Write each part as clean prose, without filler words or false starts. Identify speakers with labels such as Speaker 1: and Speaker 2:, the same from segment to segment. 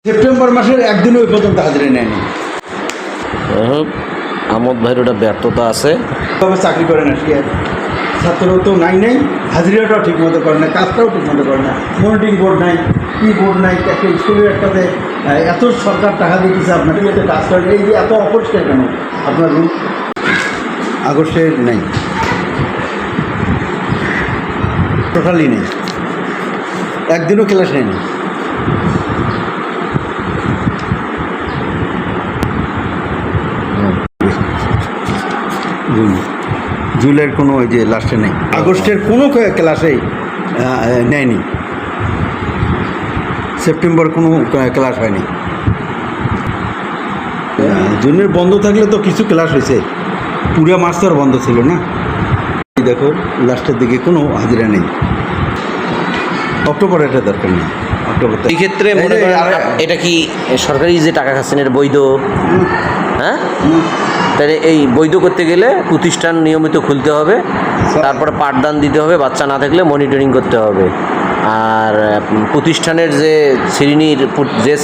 Speaker 1: September মাসের একদিনও ওই পর্যন্ত হাজিরা নেয়নি।
Speaker 2: আমোদ ভাইয়ের ওটা ব্যর্থতা আছে।
Speaker 1: তবে চাকরি করে না, ছাত্রও তো নাই, হাজিরাটাও ঠিক মতো করে না, কাজটাও ঠিক মতো করে না, মনিটরিং বোর্ড নাই, কি বোর্ড নাই, একটা স্কুলের একটাতে এত সরকার টাকা দিতেছে আপনাকে যাতে কাজ করেন, এই যে এত অপরিষ্কার কেন আপনার রুম? আগস্টে নেই, টোটালি নেই, একদিনও ক্লাস নেয়নি। জুলাইয়ের কোনো ওই যে লাস্টে নেই, আগস্টের কোনো ক্লাসেই নেয়নি, সেপ্টেম্বর কোনো ক্লাস হয়নি। জুনের বন্ধ থাকলে তো কিছু ক্লাস হয়েছে, পুরো মাস তো আর বন্ধ ছিল না। দেখো লাস্টের দিকে কোনো হাজিরা নেই। অক্টোবর এটা দরকার নেই, অক্টোবর।
Speaker 2: এই ক্ষেত্রে মনে করেন এটা কি সরকারি যে টাকা খাচ্ছেন এর বৈধ? হ্যাঁ, তাহলে এই বৈধ করতে গেলে প্রতিষ্ঠান নিয়মিত খুলতে হবে, তারপরে পাঠদান দিতে হবে, বাচ্চা না থাকলে মনিটরিং করতে হবে। আর প্রতিষ্ঠানের যে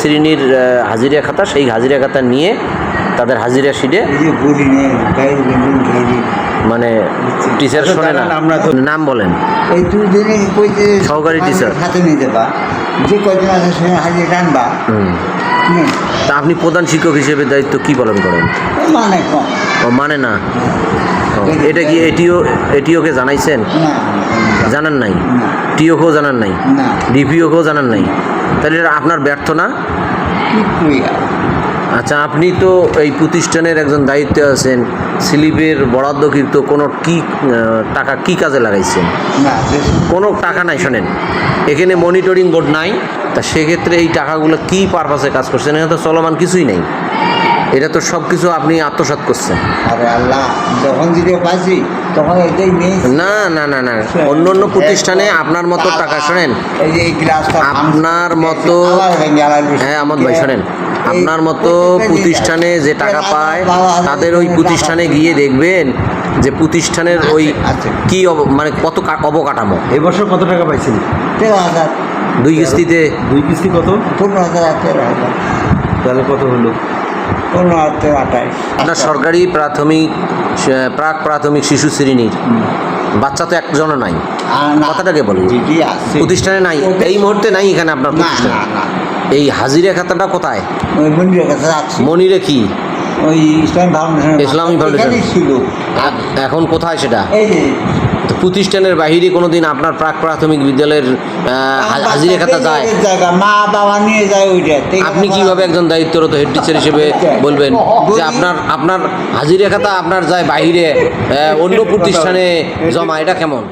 Speaker 2: শ্রেণীর হাজিরা খাতা, সেই হাজিরা খাতা নিয়ে তাদের হাজিরা শিটে মানে টিচার শোনে না, নাম বলেন,
Speaker 3: এই দুদিনে
Speaker 2: সহকারী টিচার
Speaker 3: হাতে নিয়ে দেবা, যে কয়জন আছে সে হাজিরা টানবা।
Speaker 2: তা আপনি প্রধান শিক্ষক হিসেবে দায়িত্ব কি পালন করেন?
Speaker 3: মানে কম,
Speaker 2: ও মানে না। এটা কি এটিওকে জানাইছেন? জানান নাই? টিওকেও জানান নাই? ডিপিওকেও জানান নাই? তাহলে এটা আপনার ব্যর্থ না? আচ্ছা, আপনি তো এই প্রতিষ্ঠানের একজন দায়িত্বে আছেন, স্লিপের বরাদ্দকৃত কোনো টাকা কি কাজে লাগাইছেন? কোনো টাকা নাই। শোনেন, এখানে মনিটরিং বোর্ড নাই, তা সেক্ষেত্রে এই টাকাগুলো কি পারপাসে কাজ করছেন? এখানে তো চলমান কিছুই নেই, এটা তো সব কিছু আপনি আত্মসাৎ করছেন।
Speaker 3: আরে আল্লাহ, যখন দিতে পাচ্ছি তখন এটাই নেই।
Speaker 2: না না না না, অন্য অন্য প্রতিষ্ঠানে আপনার মতো টাকা, শোনেন, আপনার মতো, হ্যাঁ আমদ ভাই শোনেন, আপনার মতো প্রতিষ্ঠানে যে টাকা পায় তাদের ওই প্রতিষ্ঠানে গিয়ে দেখবেন যে প্রতিষ্ঠানের ওই কি মানে কত অবকাঠামো।
Speaker 1: এবছর কত টাকা পাইছেন?
Speaker 3: 13,000।
Speaker 2: 2 কিস্তিতে?
Speaker 1: 2 কিস্তি কত?
Speaker 3: 15,000। 13,000
Speaker 1: তাহলে কত হলো?
Speaker 3: 15,028।
Speaker 2: আপনার সরকারি প্রাক প্রাথমিক শিশু শ্রেণীর বাচ্চা তো একজনও নাই, কথাটাকে বলি, প্রতিষ্ঠানে নাই, এই মুহূর্তে নাই এখানে আপনার প্রতিষ্ঠানে। এই হাজিরা খাতাটা কোথায়? মনিরে কি ইসলামী ফাউন্ডেশন ছিল, এখন কোথায় সেটা? প্রতিষ্ঠানের বাহিরে কোনোদিন আপনার প্রাক প্রাথমিক বিদ্যালয়ের হাজিরা খাতা যায়?
Speaker 3: মা বাবা নিয়ে যায় ওইটা।
Speaker 2: আপনি কিভাবে একজন দায়িত্বরত হেড টিচার হিসেবে বলবেন যে আপনার হাজিরা খাতা আপনার যায় বাহিরে অন্য প্রতিষ্ঠানে জমা? এটা কেমন?